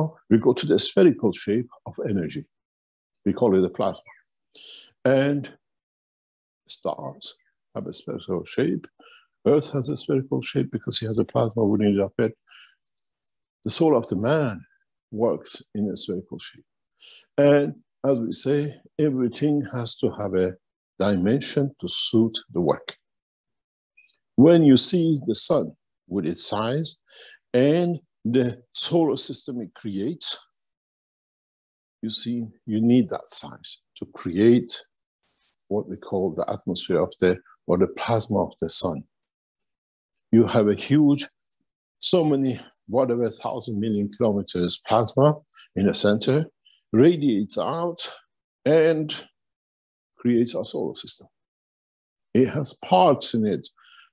Now we go to the spherical shape of energy. We call it the plasma. And stars have a spherical shape. Earth has a spherical shape because he has a plasma within it. The soul of the man works in a spherical shape. And as we say, everything has to have a dimension to suit the work. When you see the sun with its size and the solar system it creates, you see, you need that size to create what we call the atmosphere of or the plasma of the sun. You have a huge, so many, whatever, 1,000 million kilometers plasma in the center, radiates out and creates our solar system. It has parts in it.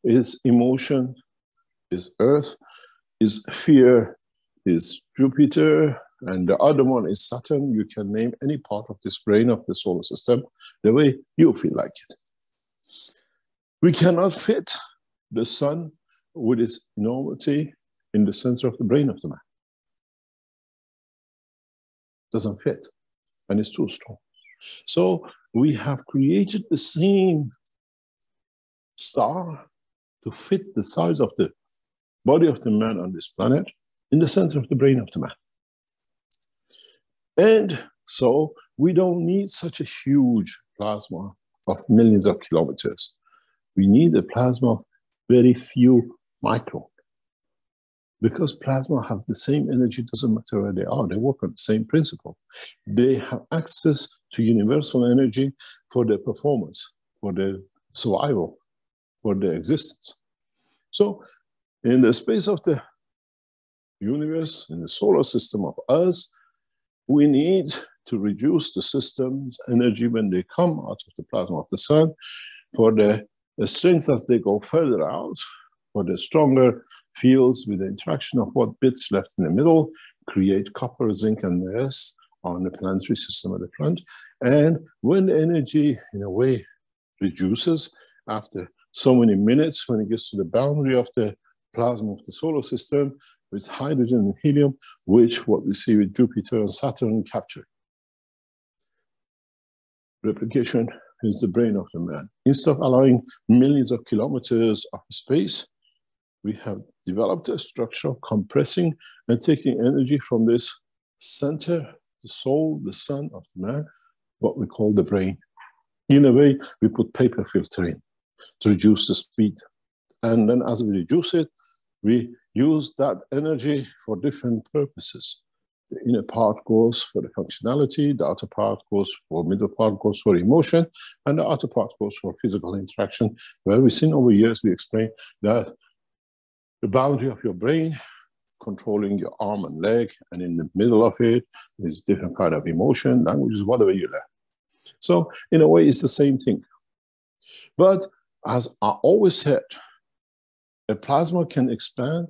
Is emotion, is Earth, is fear, is Jupiter, and the other one is Saturn. You can name any part of this brain of the solar system the way you feel like it. We cannot fit the sun with its enormity in the center of the brain of the man. Doesn't fit, and it's too strong. So we have created the same star to fit the size of the body of the man on this planet in the center of the brain of the man. And so we don't need such a huge plasma of millions of kilometers. We need a plasma of very few micron. Because plasma have the same energy, doesn't matter where they are, they work on the same principle. They have access to universal energy for their performance, for their survival, for their existence. So in the space of the universe, in the solar system of us, we need to reduce the system's energy when they come out of the plasma of the sun, for the strength as they go further out, for the stronger fields with the interaction of what bits left in the middle, create copper, zinc, and the rest on the planetary system of the planet. And when the energy, in a way, reduces after so many minutes, when it gets to the boundary of the plasma of the solar system, with hydrogen and helium, which what we see with Jupiter and Saturn capture. Replication is the brain of the man. Instead of allowing millions of kilometers of space, we have developed a structure of compressing and taking energy from this center, the soul, the sun of the man, what we call the brain. In a way, we put paper filter in to reduce the speed. And then as we reduce it, we use that energy for different purposes. The inner part goes for the functionality, the outer part goes for, middle part goes for emotion, and the outer part goes for physical interaction, where we've seen over years, we explain that the boundary of your brain controlling your arm and leg, and in the middle of it is different kind of emotion, languages, whatever you learn. So in a way, it's the same thing. But as I always said, a plasma can expand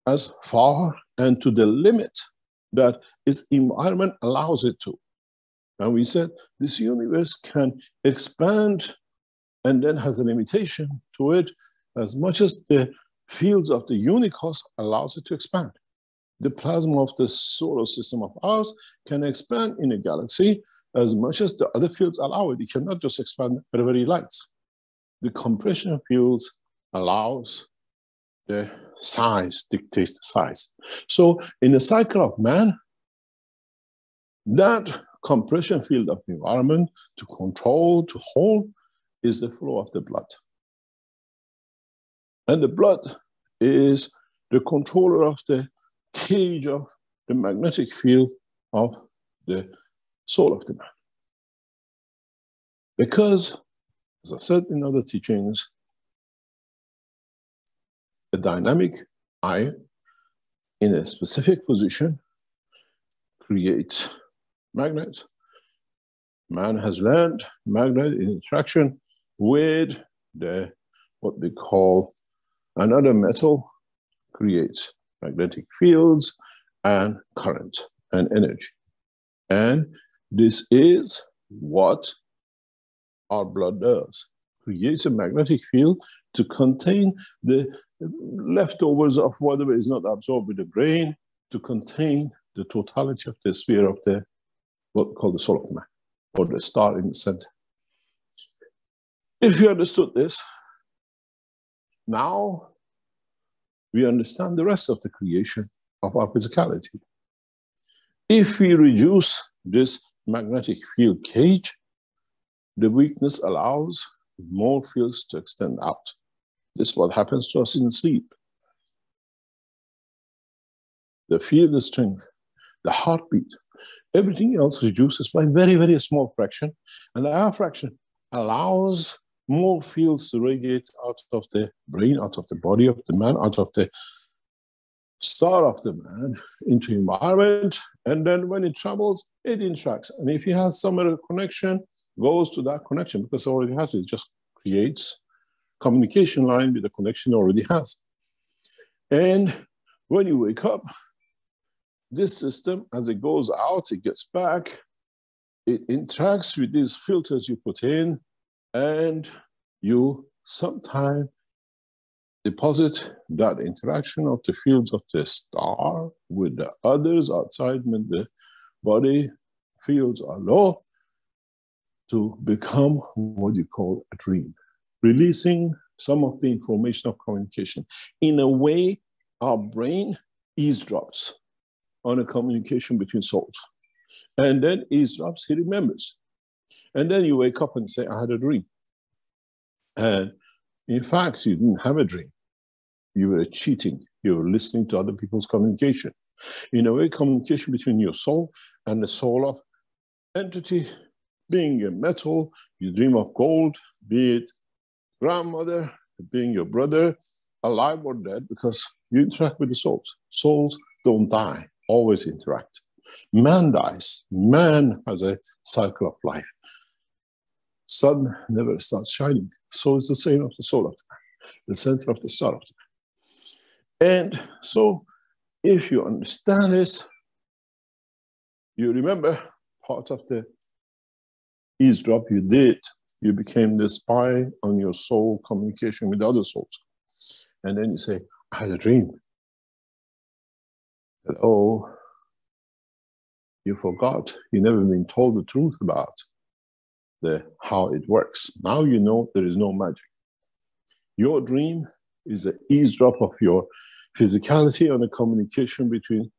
as far and to the limit that its environment allows it to. And we said this universe can expand and then has a limitation to it as much as the fields of the universe allows it to expand. The plasma of the solar system of ours can expand in a galaxy as much as the other fields allow it. It cannot just expand wherever it likes. The compression fields allows the size, dictates the size. So in the cycle of man, that compression field of the environment to control, to hold, is the flow of the blood. And the blood is the controller of the cage of the magnetic field of the soul of the man. Because, as I said in other teachings, a dynamic ion in a specific position creates magnet. Man has learned magnet in interaction with the what we call another metal creates magnetic fields and current and energy. And this is what our blood does. Creates a magnetic field to contain the leftovers of whatever is not absorbed with the brain, to contain the totality of the sphere of the, what we call the soul of man, or the star in the center. If you understood this, now we understand the rest of the creation of our physicality. If we reduce this magnetic field cage, the weakness allows more fields to extend out. This is what happens to us in sleep. The field strength, the heartbeat, everything else reduces by very, very small fraction, and our fraction allows more fields to radiate out of the brain, out of the body of the man, out of the star of the man into environment, and then when it travels, it interacts. And if he has some other connection, goes to that connection, because it already has it, just creates communication line with the connection it already has. And when you wake up, this system, as it goes out, it gets back, it interacts with these filters you put in, and you sometimes deposit that interaction of the fields of the star with the others outside when the body fields are low to become what you call a dream, releasing some of the information of communication. In a way, our brain eavesdrops on a communication between souls. And then eavesdrops, he remembers. And then you wake up and say, I had a dream. And in fact, you didn't have a dream. You were cheating. You were listening to other people's communication. In a way, communication between your soul and the soul of entity, being a metal, you dream of gold, be it grandmother, being your brother, alive or dead, because you interact with the souls. Souls don't die, always interact. Man dies. Man has a cycle of life. Sun never starts shining. So it's the same of the soul of the man, the center of the star of the man. And so if you understand this, you remember part of the eavesdrop you did, you became the spy on your soul communication with other souls. And then you say, I had a dream. Hello, you forgot. You never been told the truth about how it works. Now you know there is no magic. Your dream is an eavesdrop of your physicality on a communication between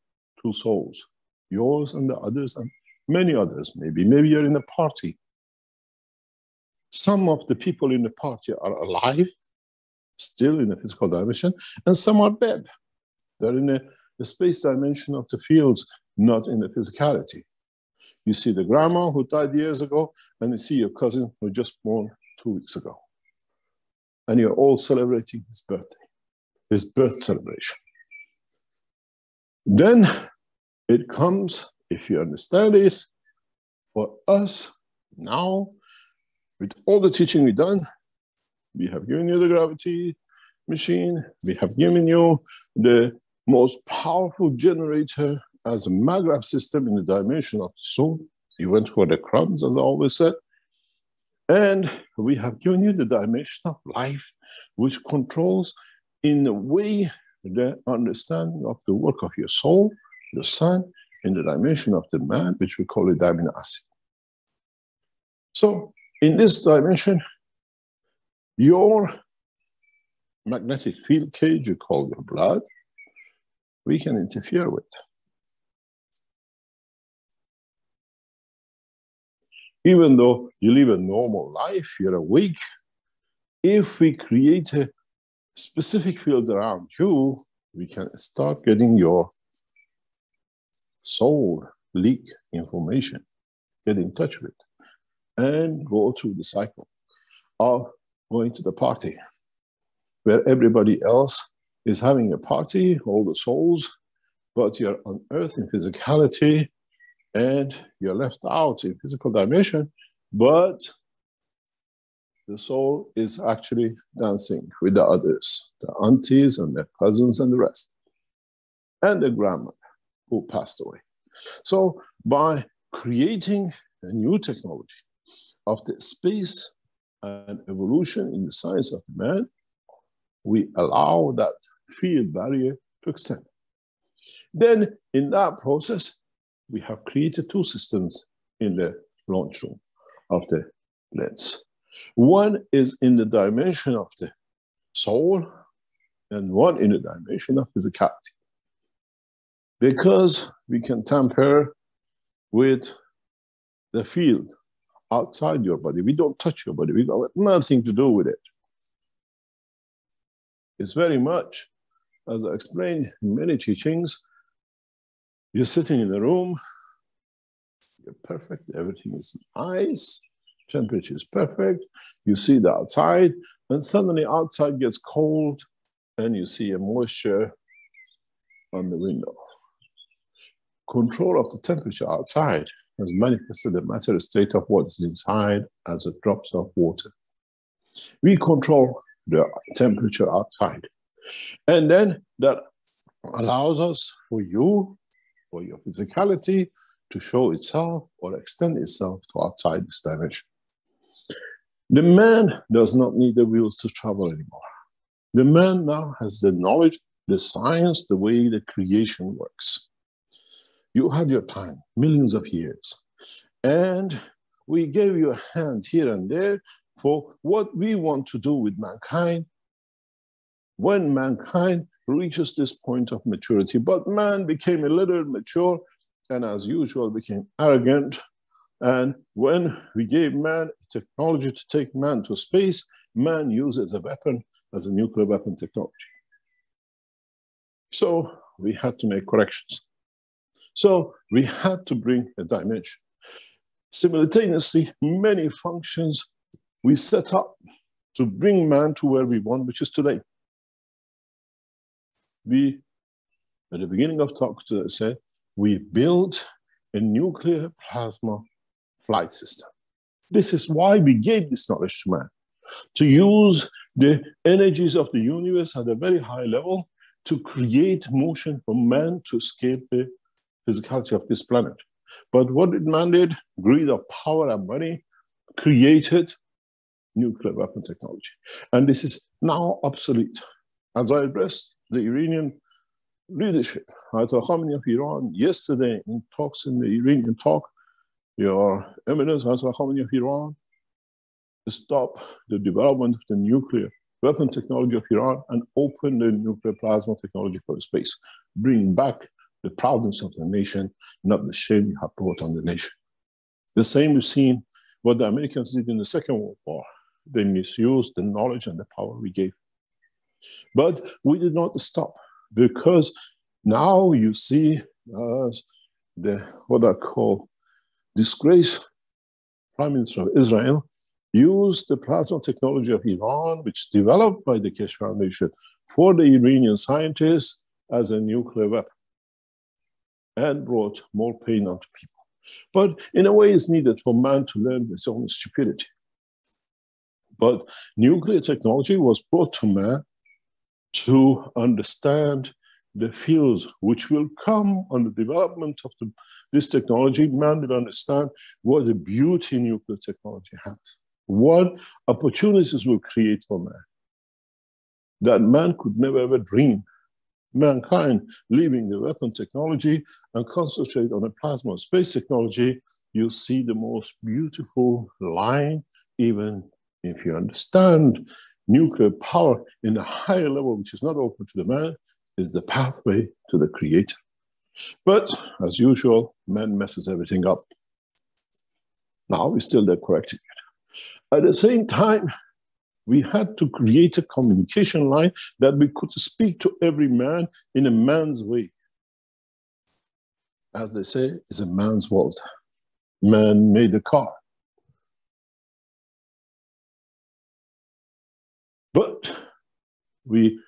two souls, yours and the others and many others. Maybe you're in a party. Some of the people in the party are alive, still in the physical dimension, and some are dead. They're in the space dimension of the fields, not in the physicality. You see the grandma who died years ago, and you see your cousin who just born 2 weeks ago. And you're all celebrating his birthday, his birth celebration. Then it comes, if you understand this, for us now, with all the teaching we've done, we have given you the gravity machine, we have given you the most powerful generator as a maglev system in the dimension of the soul. You went for the crumbs, as I always said. And we have given you the dimension of life, which controls, in a way, the understanding of the work of your soul, the sun, in the dimension of the man, which we call it amino acid. So, in this dimension, your magnetic field cage, you call your blood, we can interfere with. Even though you live a normal life, you're awake, if we create a specific field around you, we can start getting your soul leak information, get in touch with, and go through the cycle of going to the party, where everybody else is having a party, all the souls, but you're on earth in physicality, and you're left out in physical dimension, but the soul is actually dancing with the others, the aunties and their cousins and the rest, and the grandma who passed away. So by creating a new technology of the space and evolution in the science of man, we allow that field barrier to extend. Then in that process, we have created two systems in the launch room of the lens. One is in the dimension of the soul, and one in the dimension of physicality. Because we can tamper with the field outside your body. We don't touch your body. We got nothing to do with it. It's very much, as I explained in many teachings, you're sitting in a room, you're perfect, everything is nice, temperature is perfect, you see the outside, and suddenly outside gets cold, and you see a moisture on the window. Control of the temperature outside has manifested the matter state of what is inside as a drops of water. We control the temperature outside. And then that allows us for you, for your physicality, to show itself or extend itself to outside this dimension. The man does not need the wheels to travel anymore. The man now has the knowledge, the science, the way the creation works. You had your time, millions of years, and we gave you a hand here and there for what we want to do with mankind when mankind reaches this point of maturity. But man became a little mature and, as usual, became arrogant. And when we gave man technology to take man to space, man used as a weapon, as a nuclear weapon technology. So we had to make corrections. So we had to bring a dimension. Simultaneously, many functions we set up to bring man to where we want, which is today. We, at the beginning of talk today, said we built a nuclear plasma flight system. This is why we gave this knowledge to man, to use the energies of the universe at a very high level to create motion for man to escape the physicality of this planet. But what it demanded, greed of power and money, created nuclear weapon technology. And this is now obsolete. As I addressed the Iranian leadership, Ayatollah Khamenei of Iran, yesterday in talks in the Iranian talk, Your Eminence, Ayatollah Khamenei of Iran, stop the development of the nuclear weapon technology of Iran and open the nuclear plasma technology for space. Bring back the proudness of the nation, not the shame you have brought on the nation. The same we've seen what the Americans did in the Second World War. They misused the knowledge and the power we gave. But we did not stop, because now you see as what I call disgraced Prime Minister of Israel used the plasma technology of Iran, which developed by the Keshe Foundation for the Iranian scientists, as a nuclear weapon, and brought more pain onto people. But in a way, it's needed for man to learn his own stupidity. But nuclear technology was brought to man to understand the fields which will come on the development of this technology. Man will understand what the beauty nuclear technology has, what opportunities will create for man that man could never ever dream. Mankind leaving the weapon technology and concentrate on the plasma space technology, you see the most beautiful line. Even if you understand nuclear power in a higher level, which is not open to the man, is the pathway to the creator. But as usual, man messes everything up. Now we're still there correcting it. At the same time, we had to create a communication line that we could speak to every man in a man's way. As they say, it's a man's world. Man made the car. But we,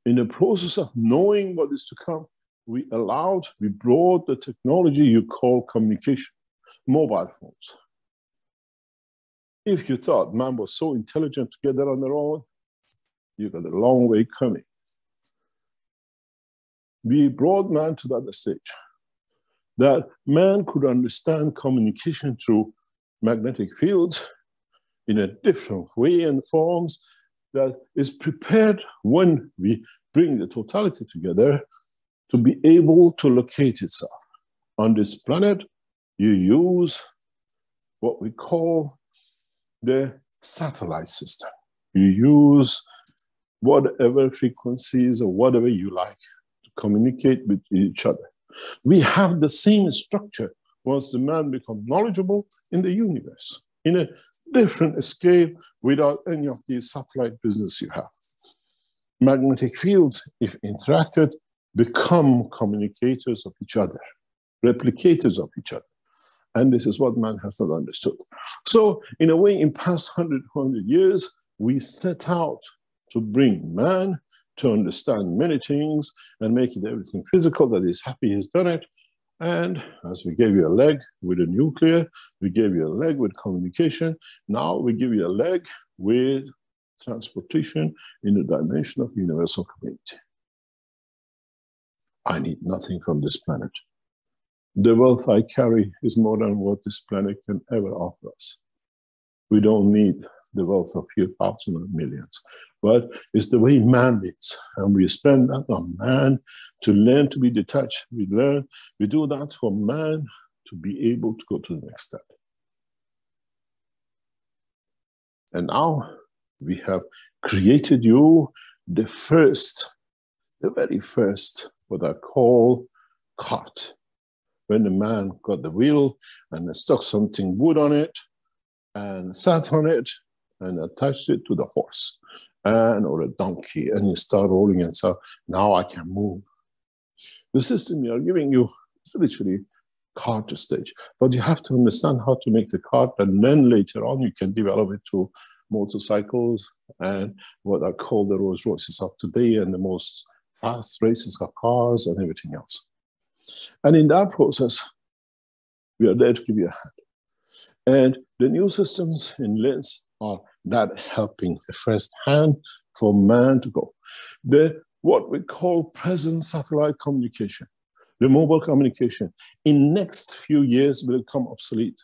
in the process of knowing what is to come, we brought the technology you call communication, mobile phones. If you thought man was so intelligent to get that on their own, you got a long way coming. We brought man to that stage that man could understand communication through magnetic fields in a different way and forms that is prepared when we bring the totality together to be able to locate itself. On this planet, you use what we call the satellite system. You use whatever frequencies or whatever you like to communicate with each other. We have the same structure once the man becomes knowledgeable in the universe, in a different scale without any of these satellite business you have. Magnetic fields, if interacted, become communicators of each other, replicators of each other. And this is what man has not understood. So in a way, in past 100 years, we set out to bring man to understand many things and make it everything physical, that he's happy he's done it. And as we gave you a leg with a nuclear, we gave you a leg with communication. Now we give you a leg with transportation in the dimension of universal community. I need nothing from this planet. The wealth I carry is more than what this planet can ever offer us. We don't need the wealth of few thousand or millions, but it's the way man lives. And we spend that on man to learn to be detached. We do that for man to be able to go to the next step. And now we have created you the very first, what I call cart. When the man got the wheel and stuck something wood on it and sat on it and attached it to the horse or a donkey, and you start rolling and so now I can move. The system we are giving you is literally cart stage, but you have to understand how to make the cart, and then later on you can develop it to motorcycles and what I call the Rolls Royces of today and the most fast races of cars and everything else. And in that process, we are there to give you a hand. And the new systems in LINS are that helping the first hand for man to go. What we call present satellite communication, the mobile communication, in next few years will become obsolete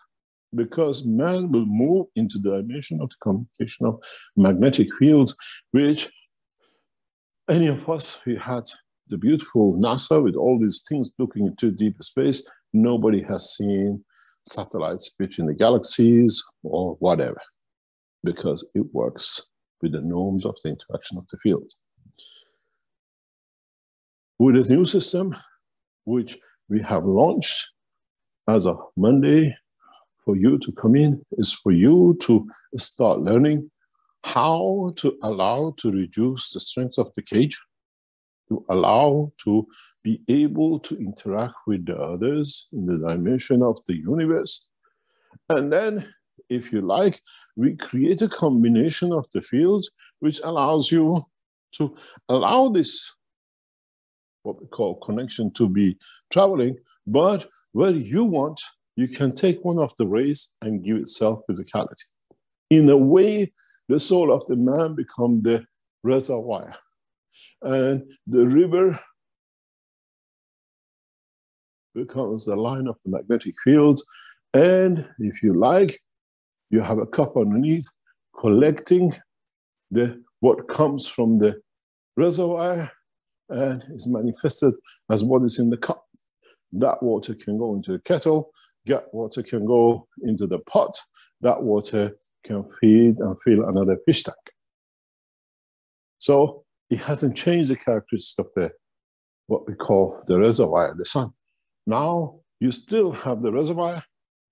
because man will move into the dimension of the communication of magnetic fields, which any of us who had the beautiful NASA with all these things looking into deep space, nobody has seen satellites between the galaxies or whatever, because it works with the norms of the interaction of the field. With this new system, which we have launched as of Monday, for you to come in is for you to start learning how to allow to reduce the strength of the cage, to allow to be able to interact with the others in the dimension of the universe. And then, if you like, we create a combination of the fields which allows you to allow this, what we call connection, to be traveling, but where you want, you can take one of the rays and give itself physicality. In a way, the soul of the man becomes the reservoir. And the river becomes the line of the magnetic fields. And if you like, you have a cup underneath collecting what comes from the reservoir and is manifested as what is in the cup. That water can go into the kettle, that water can go into the pot, that water can feed and fill another fish tank. So it hasn't changed the characteristics of what we call the reservoir, the sun. Now you still have the reservoir,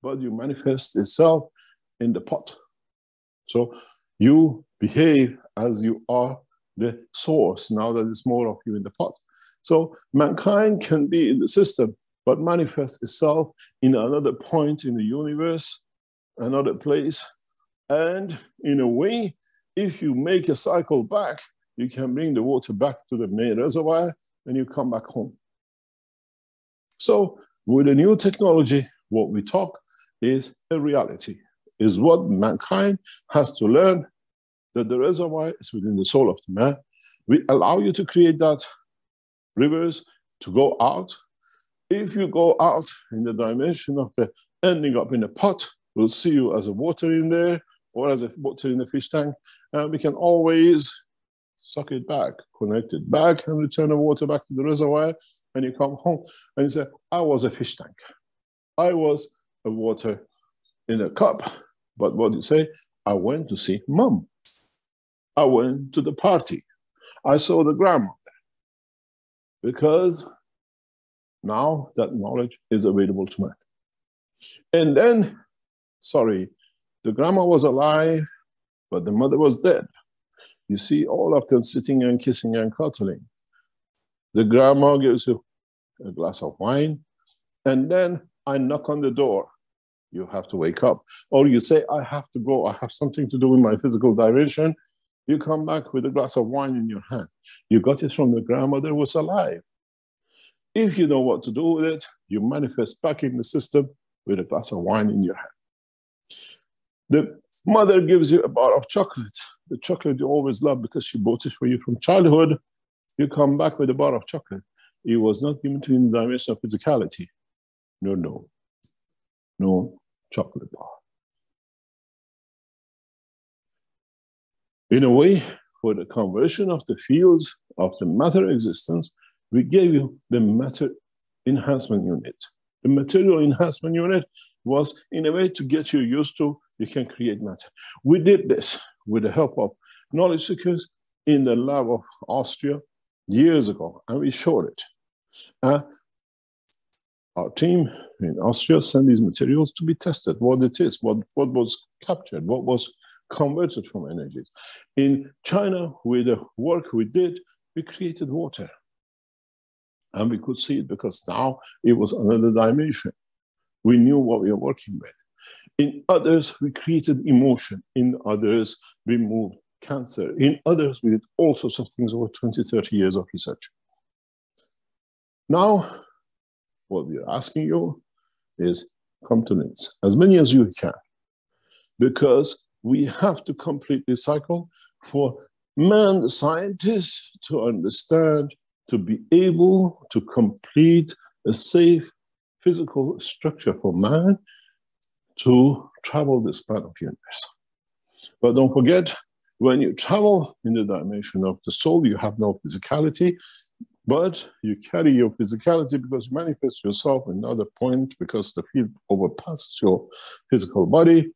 but you manifest itself in the pot. So you behave as you are the source, now that there's more of you in the pot. So mankind can be in the system, but manifest itself in another point in the universe, another place. And in a way, if you make a cycle back, you can bring the water back to the main reservoir and you come back home. So with the new technology, what we talk is a reality, is what mankind has to learn, that the reservoir is within the soul of the man. We allow you to create that rivers to go out. If you go out in the dimension of the ending up in a pot, we'll see you as a water in there or as a water in the fish tank, and we can always suck it back, connect it back, and return the water back to the reservoir And you come home and you say, I was a fish tank. I was a water in a cup. But what you say, I went to see mom. I went to the party. I saw the grandma. Because now that knowledge is available to man. And then, sorry, the grandma was alive, but the mother was dead. You see all of them sitting and kissing and cuddling. The grandma gives you a glass of wine, and then I knock on the door. You have to wake up. Or you say, I have to go. I have something to do with my physical dimension. You come back with a glass of wine in your hand. You got it from the grandmother who was alive. If you know what to do with it, you manifest back in the system with a glass of wine in your hand. The mother gives you a bar of chocolate. The chocolate you always love because she bought it for you from childhood. You come back with a bar of chocolate. It was not given to you in the dimension of physicality. No chocolate bar. In a way, for the conversion of the fields of the matter existence, we gave you the matter enhancement unit. The material enhancement unit was in a way to get you used to, you can create matter. We did this with the help of knowledge seekers in the lab of Austria years ago, and we showed it. Our team in Austria sent these materials to be tested, what it is, what was captured, what was converted from energies. In China, with the work we did, we created water. And we could see it because now it was another dimension. We knew what we were working with. In others, we created emotion. In others, we moved cancer. In others, we did all sorts of things over 20, 30 years of research. Now, what we are asking you is come to NITS, as many as you can, because we have to complete this cycle for man, the scientist, to understand, to be able to complete a safe physical structure for man to travel the span of the universe. But don't forget, when you travel in the dimension of the soul, you have no physicality, but you carry your physicality because you manifest yourself in another point because the field overpasses your physical body.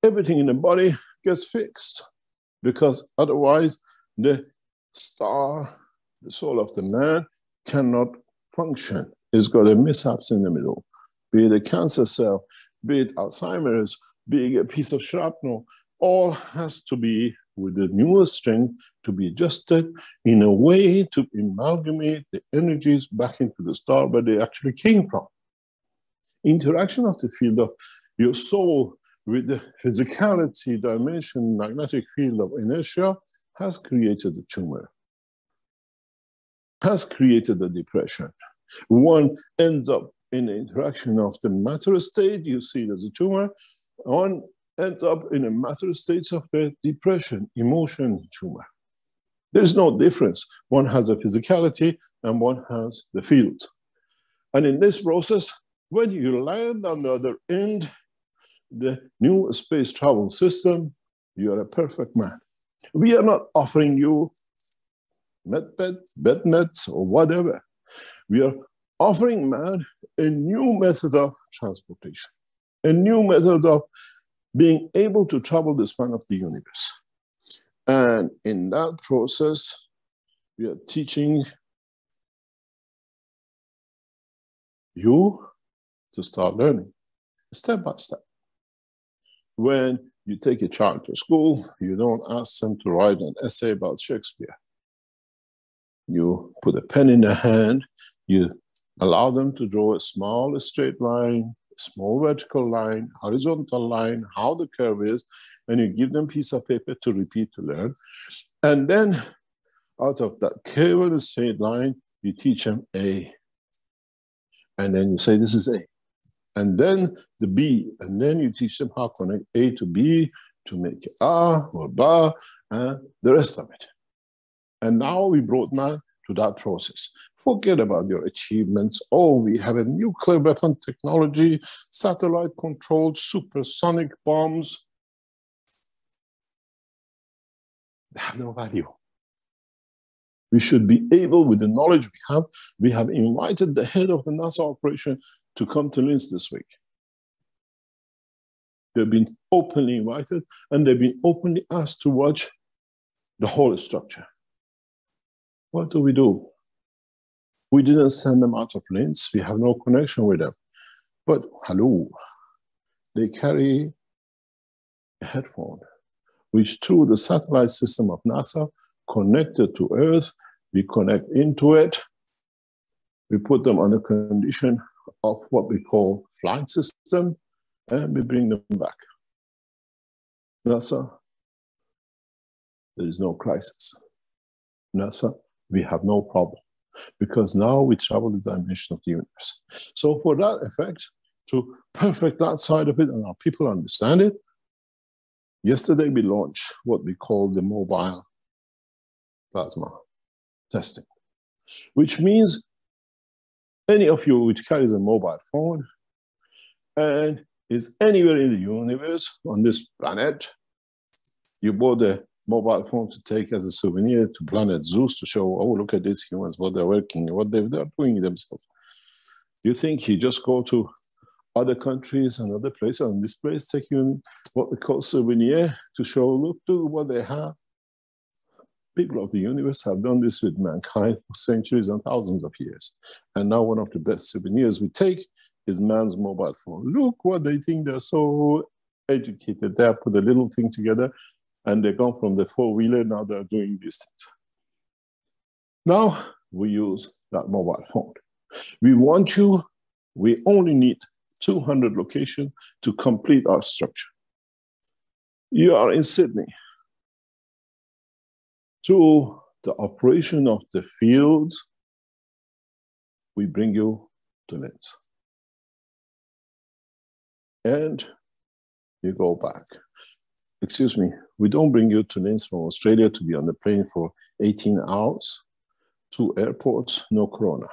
Everything in the body gets fixed because otherwise the star, the soul of the man, cannot function. It's got a mishaps in the middle, be it a cancer cell, be it Alzheimer's, be it a piece of shrapnel, all has to be with the newest strength to be adjusted in a way to amalgamate the energies back into the star where they actually came from. Interaction of the field of your soul with the physicality dimension, magnetic field of inertia has created a tumor, has created a depression. One ends up in the interaction of the matter state, you see it as a tumor. One ends up in a matter state of the depression, emotion tumor. There's no difference. One has a physicality and one has the field. And in this process, when you land on the other end, the new space travel system, you are a perfect man. We are not offering you med-meds or whatever. We are offering man a new method of transportation, a new method of being able to travel the span of the universe. And in that process, we are teaching you to start learning step by step. When you take a child to school, you don't ask them to write an essay about Shakespeare. You put a pen in their hand, you allow them to draw a small straight line, a small vertical line, horizontal line, how the curve is, and you give them a piece of paper to repeat to learn. And then out of that curve and straight line, you teach them A. And then you say, this is A. And then the B, and then you teach them how to connect A to B to make A or Ba, and the rest of it. And now we brought man to that process. Forget about your achievements. Oh, we have a nuclear weapon technology, satellite-controlled supersonic bombs. They have no value. We should be able, with the knowledge we have invited the head of the NASA operation to come to Linz this week. They've been openly invited, and they've been openly asked to watch the whole structure. What do? We didn't send them out of Linz. We have no connection with them. But hello, they carry a headphone, which through the satellite system of NASA, connected to Earth, we connect into it. We put them on the condition of what we call flight system, and we bring them back. NASA, there is no crisis. NASA, we have no problem, because now we travel the dimension of the universe. So for that effect, to perfect that side of it, and our people understand it, yesterday we launched what we call the mobile plasma testing, which means any of you which carries a mobile phone and is anywhere in the universe on this planet, you bought a mobile phone to take as a souvenir to planet Zeus to show, oh, look at these humans, what they're working, what they're doing themselves. You think you just go to other countries and other places, and this place take you what we call souvenir to show, look, what they have. People of the universe have done this with mankind for centuries and thousands of years. And now one of the best souvenirs we take is man's mobile phone. Look what they think, they're so educated. They have put a little thing together and they come from the four-wheeler, now they're doing these things. Now we use that mobile phone. We only need 200 locations to complete our structure. You are in Sydney. To the operation of the fields, we bring you to Linz. And you go back. Excuse me, we don't bring you to Linz from Australia to be on the plane for 18 hours, 2 airports, no corona.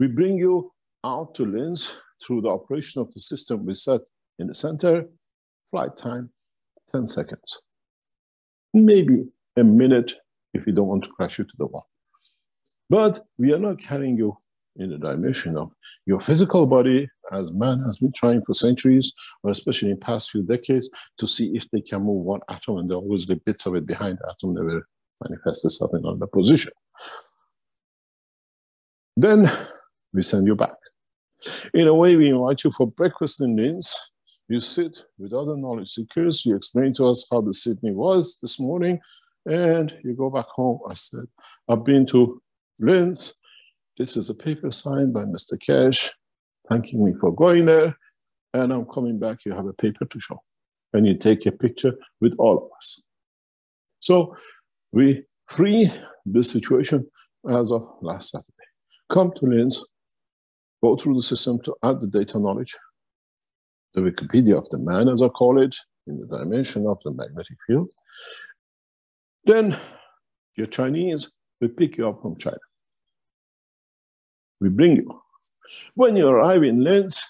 We bring you out to Linz through the operation of the system we set in the center, flight time, 10 seconds. Maybe a minute if you don't want to crash you to the wall. But we are not carrying you in the dimension of your physical body, as man has been trying for centuries, or especially in the past few decades, to see if they can move one atom, and they always leave bits of it behind the atom, never manifest itself in another position. Then we send you back. In a way, we invite you for breakfast in Linz. You sit with other knowledge seekers, you explain to us how the Sydney was this morning, and you go back home. I said, I've been to Linz. This is a paper signed by Mr. Keshe, thanking me for going there, and I'm coming back. You have a paper to show, and you take a picture with all of us. So we free this situation as of last Saturday. Come to Linz, go through the system to add the data knowledge, the Wikipedia of the man, as I call it, in the dimension of the magnetic field. Then your Chinese, we pick you up from China. We bring you. When you arrive in Linz,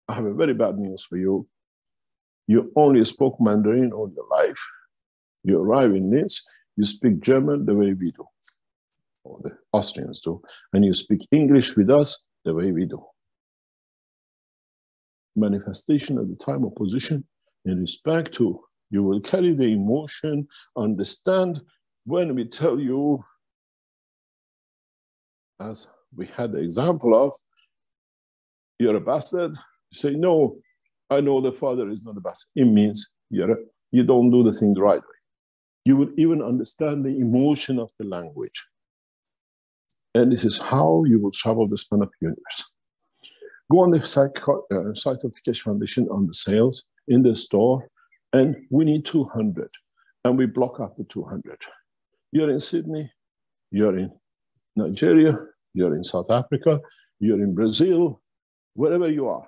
I have a very bad news for you. You only spoke Mandarin all your life. You arrive in Linz, you speak German the way we do, or the Austrians do, and you speak English with us the way we do. Manifestation at the time of position in respect to, you will carry the emotion, understand when we tell you, as we had the example of, you're a bastard. You say, no, I know the father is not a bastard. It means you don't do the thing the right way. You will even understand the emotion of the language. And this is how you will travel the span of the universe. Go on the site of the Keshe Foundation on the sales, in the store, and we need 200. And we block out the 200. You're in Sydney, you're in Nigeria, you're in South Africa, you're in Brazil, wherever you are.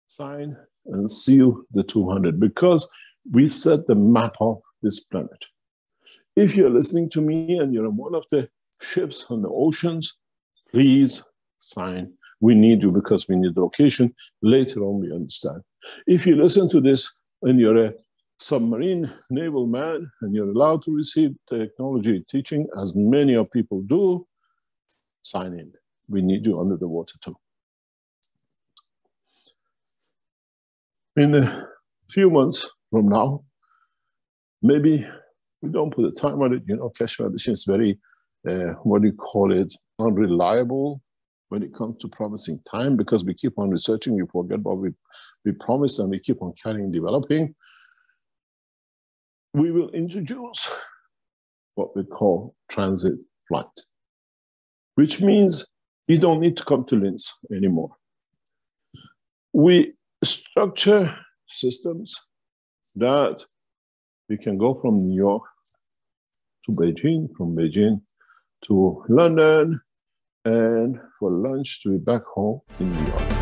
Sign and seal the 200, because we set the map of this planet. If you're listening to me and you're on one of the ships on the oceans, please sign. We need you because we need the location. Later on, we understand. If you listen to this and you're a submarine naval man and you're allowed to receive technology teaching, as many of people do, sign in. We need you under the water too. In a few months from now, maybe we don't put a time on it. You know, Keshe addition is very, what do you call it, unreliable when it comes to promising time, because we keep on researching, we forget what we promised, and we keep on carrying, developing. We will introduce what we call transit flight, which means you don't need to come to Linz anymore. We structure systems that we can go from New York to Beijing, from Beijing to London, and for lunch to be back home in New York.